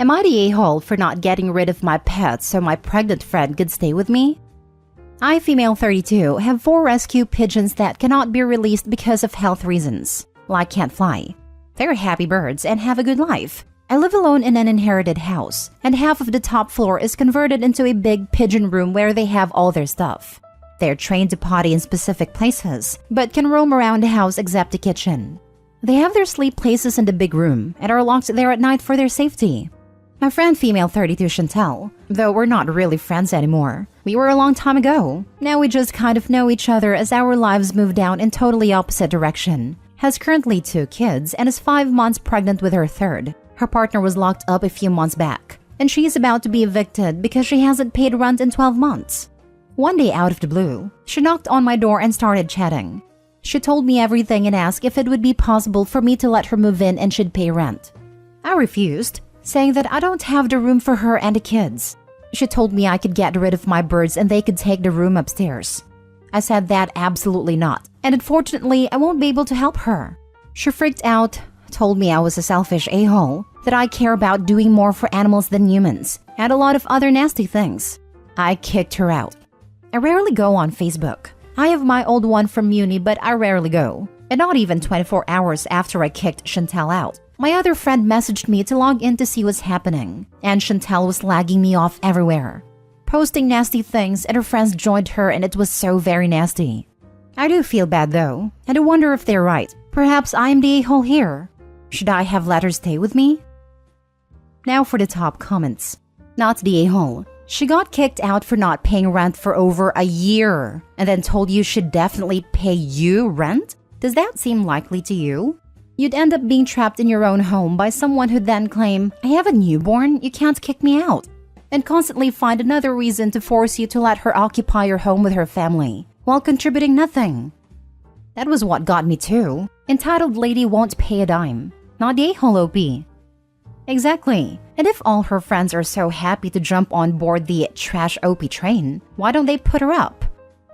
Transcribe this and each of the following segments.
Am I the a-hole for not getting rid of my pets so my pregnant friend could stay with me? I, female 32, have 4 rescue pigeons that cannot be released because of health reasons, like can't fly. They're happy birds and have a good life. I live alone in an inherited house, and half of the top floor is converted into a big pigeon room where they have all their stuff. They're trained to potty in specific places, but can roam around the house except the kitchen. They have their sleep places in the big room and are locked there at night for their safety. My friend female 32 Chantel, though we're not really friends anymore. We were a long time ago. Now we just kind of know each other as our lives move down in totally opposite direction. Has currently 2 kids and is 5 months pregnant with her 3rd. Her partner was locked up a few months back, and she is about to be evicted because she hasn't paid rent in 12 months. One day out of the blue, she knocked on my door and started chatting. She told me everything and asked if it would be possible for me to let her move in and she'd pay rent. I refused, saying that I don't have the room for her and the kids. She told me I could get rid of my birds and they could take the room upstairs. I said that absolutely not, and unfortunately I won't be able to help her. She freaked out, told me I was a selfish a-hole, that I care about doing more for animals than humans, and a lot of other nasty things. I kicked her out. I rarely go on Facebook. I have my old one from uni, but I rarely go. And not even 24 hours after I kicked Chantel out, my other friend messaged me to log in to see what's happening, and Chantel was lagging me off everywhere, posting nasty things, and her friends joined her and it was so very nasty. I do feel bad though, and I wonder if they're right. Perhaps I am the a-hole here. Should I have let her stay with me? Now for the top comments. Not the a-hole. She got kicked out for not paying rent for over a year and then told you she'd definitely pay you rent? Does that seem likely to you? You'd end up being trapped in your own home by someone who'd then claim, I have a newborn, you can't kick me out, and constantly find another reason to force you to let her occupy your home with her family while contributing nothing. That was what got me too. Entitled lady won't pay a dime. Not the a-hole OP. Exactly. And if all her friends are so happy to jump on board the trash OP train, why don't they put her up?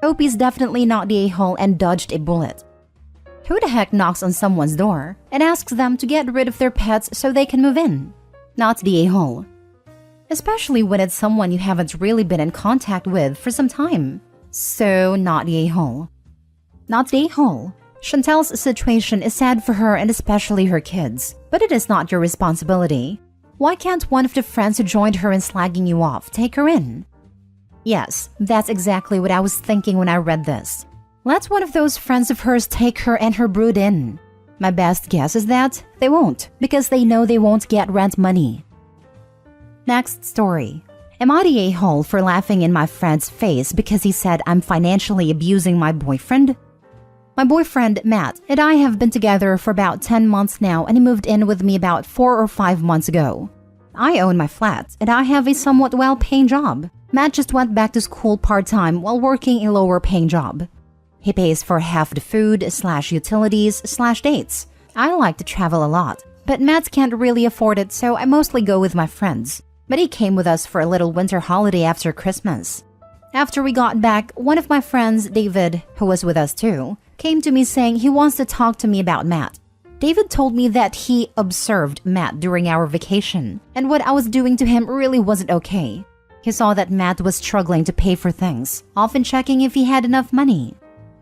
OP's definitely not the a-hole and dodged a bullet. Who the heck knocks on someone's door and asks them to get rid of their pets so they can move in? Not the a-hole. Especially when it's someone you haven't really been in contact with for some time. So not the a-hole. Not the a-hole. Chantel's situation is sad for her and especially her kids, but it is not your responsibility. Why can't one of the friends who joined her in slagging you off take her in? Yes, that's exactly what I was thinking when I read this. Let one of those friends of hers take her and her brood in. My best guess is that they won't, because they know they won't get rent money. Next story. Am I the a-hole for laughing in my friend's face because he said I'm financially abusing my boyfriend? My boyfriend, Matt, and I have been together for about 10 months now, and he moved in with me about 4 or 5 months ago. I own my flat, and I have a somewhat well-paying job. Matt just went back to school part-time while working a lower-paying job. He pays for half the food/utilities/dates. I like to travel a lot, but Matt can't really afford it, so I mostly go with my friends. But he came with us for a little winter holiday after Christmas. After we got back, one of my friends, David, who was with us too, came to me saying he wants to talk to me about Matt. David told me that he observed Matt during our vacation, and what I was doing to him really wasn't okay. He saw that Matt was struggling to pay for things, often checking if he had enough money.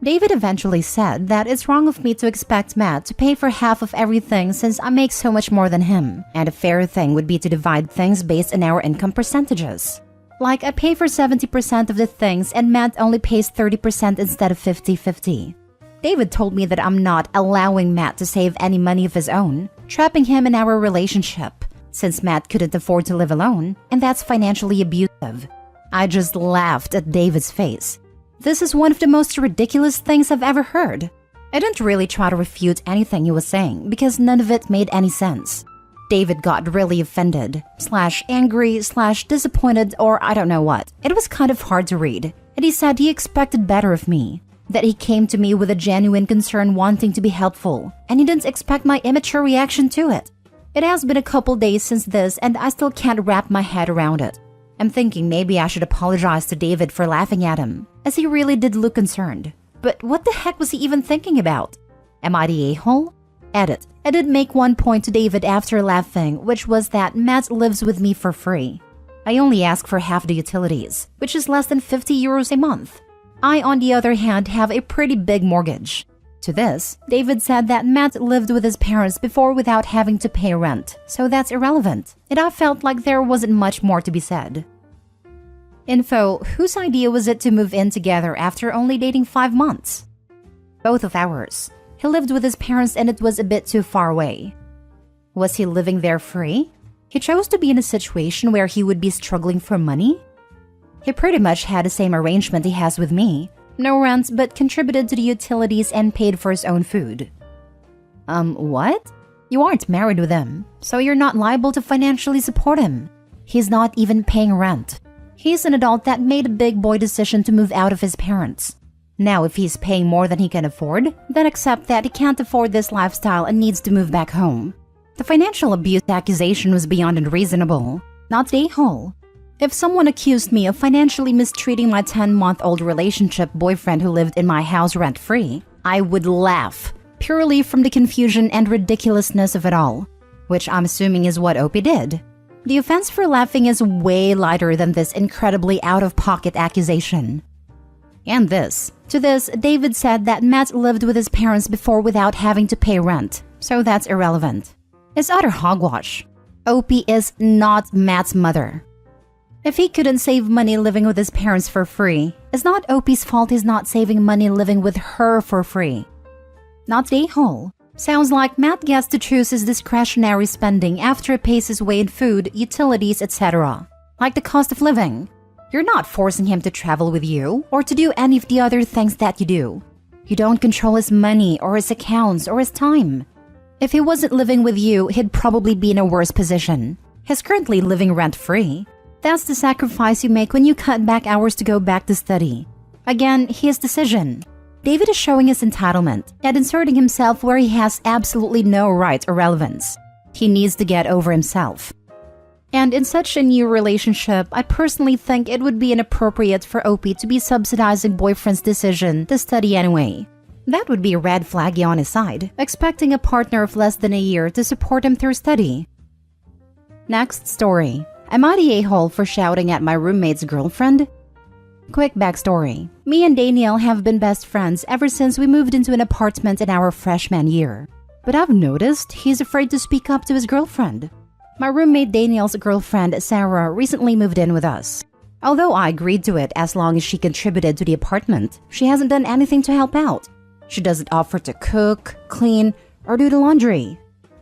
David eventually said that it's wrong of me to expect Matt to pay for half of everything since I make so much more than him, and a fair thing would be to divide things based on our income percentages. Like I pay for 70% of the things and Matt only pays 30% instead of 50-50. David told me that I'm not allowing Matt to save any money of his own, trapping him in our relationship, since Matt couldn't afford to live alone, and that's financially abusive. I just laughed at David's face. This is one of the most ridiculous things I've ever heard. I didn't really try to refute anything he was saying because none of it made any sense. David got really offended, /angry, /disappointed, or I don't know what. It was kind of hard to read, and he said he expected better of me. That he came to me with a genuine concern wanting to be helpful, and he didn't expect my immature reaction to it. It has been a couple days since this, and I still can't wrap my head around it. I'm thinking maybe I should apologize to David for laughing at him, as he really did look concerned. But what the heck was he even thinking about? Am I the a-hole? Edit. I did make one point to David after laughing, which was that Matt lives with me for free. I only ask for half the utilities, which is less than 50 euros a month. I, on the other hand, have a pretty big mortgage. To this, David said that Matt lived with his parents before without having to pay rent, so that's irrelevant, and I felt like there wasn't much more to be said. Info: whose idea was it to move in together after only dating 5 months? Both of ours. He lived with his parents and it was a bit too far away. Was he living there free? He chose to be in a situation where he would be struggling for money? He pretty much had the same arrangement he has with me. No rent, but contributed to the utilities and paid for his own food. What? You aren't married with him, so you're not liable to financially support him. He's not even paying rent. He's an adult that made a big boy decision to move out of his parents. Now, if he's paying more than he can afford, then accept that he can't afford this lifestyle and needs to move back home. The financial abuse accusation was beyond unreasonable, not the a-hole. If someone accused me of financially mistreating my 10-month-old relationship boyfriend who lived in my house rent-free, I would laugh, purely from the confusion and ridiculousness of it all, which I'm assuming is what Opie did. The offense for laughing is way lighter than this incredibly out-of-pocket accusation. And this. To this, David said that Matt lived with his parents before without having to pay rent, so that's irrelevant. It's utter hogwash. Opie is not Matt's mother. If he couldn't save money living with his parents for free, it's not Opie's fault he's not saving money living with her for free. Not the a-hole. Sounds like Matt gets to choose his discretionary spending after he pays his way in food, utilities, etc. Like the cost of living. You're not forcing him to travel with you or to do any of the other things that you do. You don't control his money or his accounts or his time. If he wasn't living with you, he'd probably be in a worse position. He's currently living rent-free. That's the sacrifice you make when you cut back hours to go back to study. Again, his decision. David is showing his entitlement and inserting himself where he has absolutely no right or relevance. He needs to get over himself. And in such a new relationship, I personally think it would be inappropriate for Opie to be subsidizing boyfriend's decision to study anyway. That would be a red flaggy on his side, expecting a partner of less than a year to support him through study. Next story. Am I the a-hole for shouting at my roommate's girlfriend? Quick backstory. Me and Danielle have been best friends ever since we moved into an apartment in our freshman year. But I've noticed he's afraid to speak up to his girlfriend. My roommate Danielle's girlfriend, Sarah, recently moved in with us. Although I agreed to it as long as she contributed to the apartment, she hasn't done anything to help out. She doesn't offer to cook, clean, or do the laundry.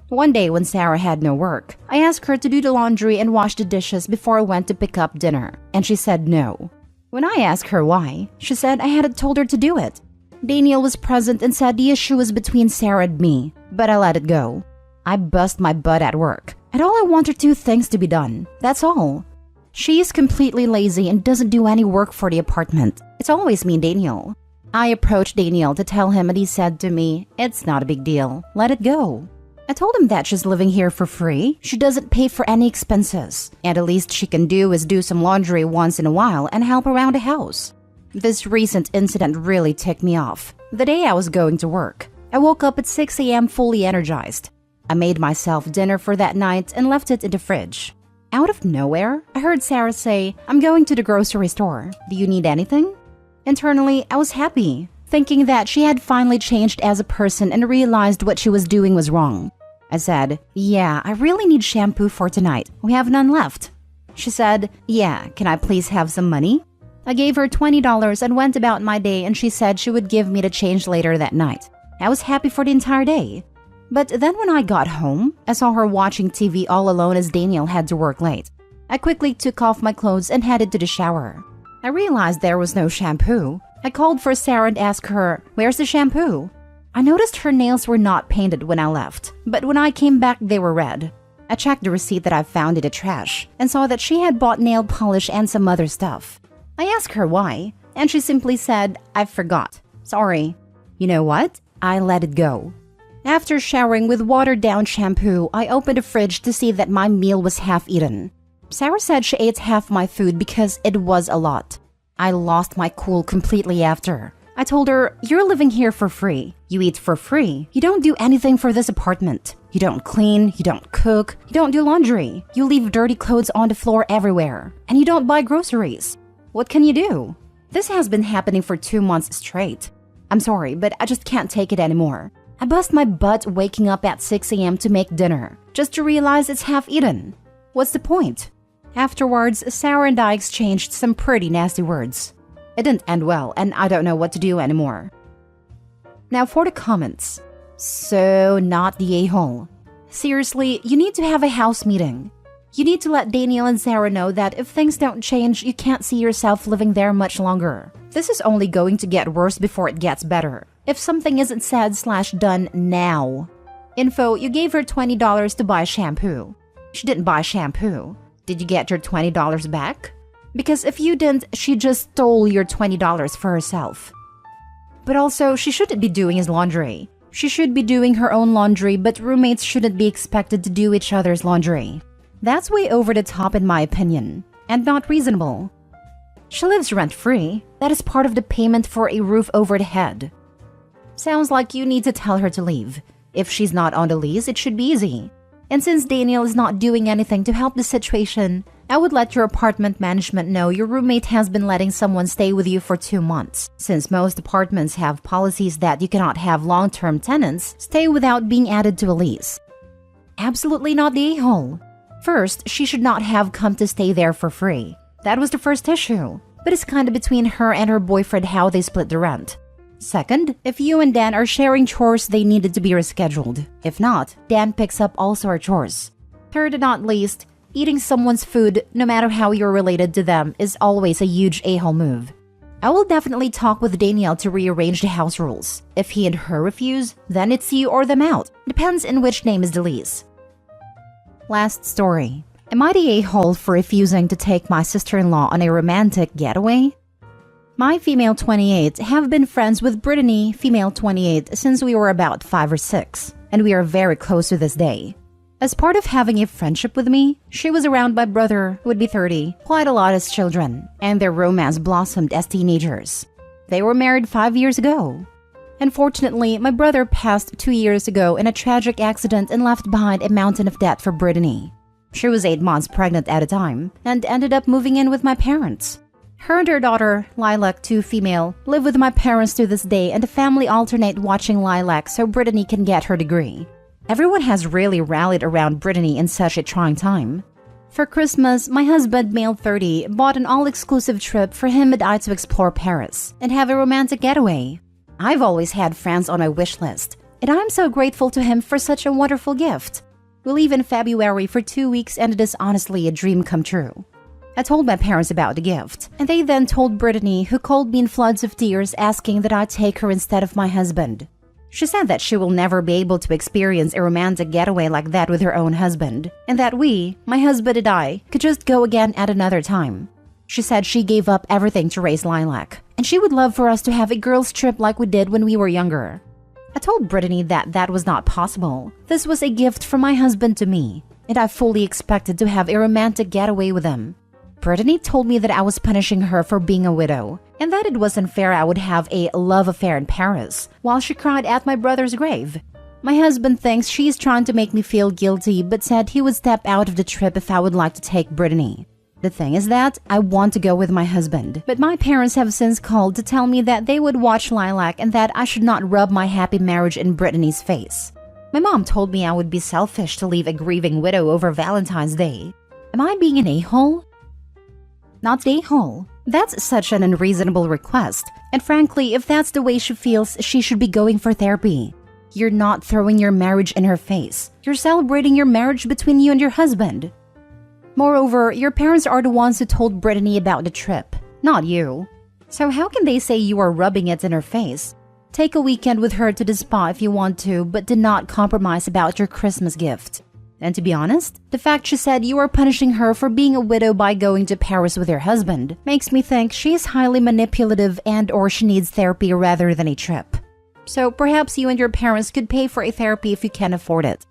One day when Sarah had no work, I asked her to do the laundry and wash the dishes before I went to pick up dinner, and she said no. When I asked her why, she said I hadn't told her to do it. Danielle was present and said the issue was between Sarah and me, but I let it go. I bust my butt at work, and all I want are 2 things to be done. That's all. She is completely lazy and doesn't do any work for the apartment. It's always me and Danielle. I approached Danielle to tell him and he said to me, "It's not a big deal. Let it go." I told him that she's living here for free, she doesn't pay for any expenses, and the least she can do is do some laundry once in a while and help around the house. This recent incident really ticked me off. The day I was going to work, I woke up at 6 a.m. fully energized. I made myself dinner for that night and left it in the fridge. Out of nowhere, I heard Sarah say, "I'm going to the grocery store. Do you need anything?" Internally, I was happy, thinking that she had finally changed as a person and realized what she was doing was wrong. I said, "Yeah, I really need shampoo for tonight. We have none left." She said, "Yeah, can I please have some money?" I gave her $20 and went about my day, and she said she would give me the change later that night. I was happy for the entire day. But then when I got home, I saw her watching TV all alone as Daniel had to work late. I quickly took off my clothes and headed to the shower. I realized there was no shampoo. I called for Sarah and asked her, "Where's the shampoo?" I noticed her nails were not painted when I left, but when I came back they were red. I checked the receipt that I found in the trash and saw that she had bought nail polish and some other stuff. I asked her why, and she simply said, "I forgot. Sorry." You know what? I let it go. After showering with watered-down shampoo, I opened the fridge to see that my meal was half-eaten. Sarah said she ate half my food because it was a lot. I lost my cool completely after. I told her, "You're living here for free. You eat for free. You don't do anything for this apartment. You don't clean, you don't cook, you don't do laundry. You leave dirty clothes on the floor everywhere. And you don't buy groceries. What can you do?" This has been happening for 2 months straight. I'm sorry, but I just can't take it anymore. I bust my butt waking up at 6 a.m. to make dinner, just to realize it's half eaten. What's the point? Afterwards, Sarah and I exchanged some pretty nasty words. It didn't end well, and I don't know what to do anymore. Now for the comments. So not the a-hole. Seriously, you need to have a house meeting. You need to let Daniel and Sarah know that if things don't change, you can't see yourself living there much longer. This is only going to get worse before it gets better. If something isn't said/done now. Info, you gave her $20 to buy shampoo. She didn't buy shampoo. Did you get your $20 back? Because if you didn't, she just stole your $20 for herself. But also, she shouldn't be doing his laundry. She should be doing her own laundry, but roommates shouldn't be expected to do each other's laundry. That's way over the top in my opinion, and not reasonable. She lives rent-free. That is part of the payment for a roof over the head. Sounds like you need to tell her to leave. If she's not on the lease, it should be easy. And since Daniel is not doing anything to help the situation, I would let your apartment management know your roommate has been letting someone stay with you for 2 months. Since most apartments have policies that you cannot have long-term tenants stay without being added to a lease. Absolutely not the a-hole. First, she should not have come to stay there for free. That was the first issue. But it's kind of between her and her boyfriend how they split the rent. Second, if you and Dan are sharing chores, they needed to be rescheduled. If not, Dan picks up all sort of chores. Third and not least, eating someone's food, no matter how you're related to them, is always a huge a-hole move. I will definitely talk with Daniel to rearrange the house rules. If he and her refuse, then it's you or them out. Depends in which name is the lease. Last story. Am I the a-hole for refusing to take my sister-in-law on a romantic getaway? My female 28 have been friends with Brittany, female 28, since we were about 5 or 6, and we are very close to this day. As part of having a friendship with me, she was around my brother, who would be 30, quite a lot as children, and their romance blossomed as teenagers. They were married 5 years ago. Unfortunately, my brother passed 2 years ago in a tragic accident and left behind a mountain of debt for Brittany. She was 8 months pregnant at a time, and ended up moving in with my parents. Her and her daughter, Lilac, 2 female, live with my parents to this day, and the family alternate watching Lilac so Brittany can get her degree. Everyone has really rallied around Brittany in such a trying time. For Christmas, my husband, male 30, bought an all-exclusive trip for him and I to explore Paris and have a romantic getaway. I've always had France on my wish list, and I'm so grateful to him for such a wonderful gift. We leave in February for 2 weeks, and it is honestly a dream come true. I told my parents about the gift, and they then told Brittany, who called me in floods of tears asking that I take her instead of my husband. She said that she will never be able to experience a romantic getaway like that with her own husband, and that we, my husband and I, could just go again at another time. She said she gave up everything to raise Lilac, and she would love for us to have a girls' trip like we did when we were younger. I told Brittany that that was not possible. This was a gift from my husband to me, and I fully expected to have a romantic getaway with him. Brittany told me that I was punishing her for being a widow, and that it was unfair I would have a love affair in Paris, while she cried at my brother's grave. My husband thinks she is trying to make me feel guilty, but said he would step out of the trip if I would like to take Brittany. The thing is that I want to go with my husband, but my parents have since called to tell me that they would watch Lilac and that I should not rub my happy marriage in Brittany's face. My mom told me I would be selfish to leave a grieving widow over Valentine's Day. Am I being an a-hole? Not an a-hole. That's such an unreasonable request, and frankly, if that's the way she feels, she should be going for therapy. You're not throwing your marriage in her face. You're celebrating your marriage between you and your husband. Moreover, your parents are the ones who told Brittany about the trip, not you. So how can they say you are rubbing it in her face? Take a weekend with her to the spa if you want to, but do not compromise about your Christmas gift. And to be honest, the fact she said you are punishing her for being a widow by going to Paris with her husband makes me think she is highly manipulative and/or she needs therapy rather than a trip. So perhaps you and your parents could pay for a therapy if you can afford it.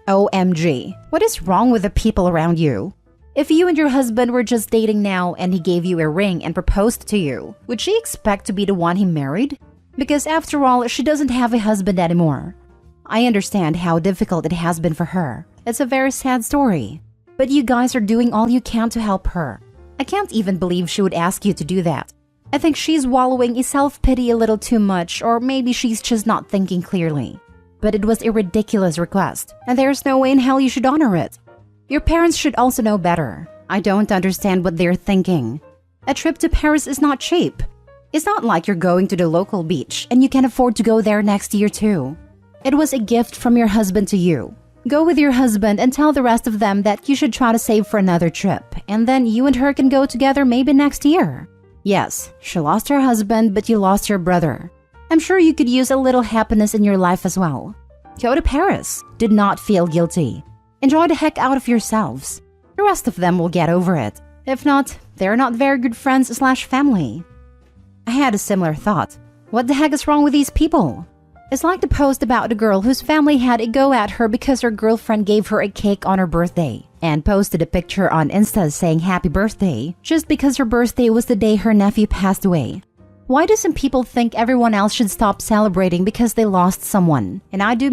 OMG, what is wrong with the people around you? If you and your husband were just dating now and he gave you a ring and proposed to you, would she expect to be the one he married? Because after all, she doesn't have a husband anymore. I understand how difficult it has been for her. It's a very sad story. But you guys are doing all you can to help her. I can't even believe she would ask you to do that. I think she's wallowing in self-pity a little too much, or maybe she's just not thinking clearly. But it was a ridiculous request, and there's no way in hell you should honor it. Your parents should also know better. I don't understand what they're thinking. A trip to Paris is not cheap. It's not like you're going to the local beach and you can afford to go there next year too. It was a gift from your husband to you. Go with your husband and tell the rest of them that you should try to save for another trip, and then you and her can go together maybe next year. Yes, she lost her husband, but you lost your brother. I'm sure you could use a little happiness in your life as well. Go to Paris. Do not feel guilty. Enjoy the heck out of yourselves. The rest of them will get over it. If not, they're not very good friends/family. I had a similar thought. What the heck is wrong with these people? It's like the post about the girl whose family had a go at her because her girlfriend gave her a cake on her birthday and posted a picture on Insta saying happy birthday just because her birthday was the day her nephew passed away. Why do some people think everyone else should stop celebrating because they lost someone? And I do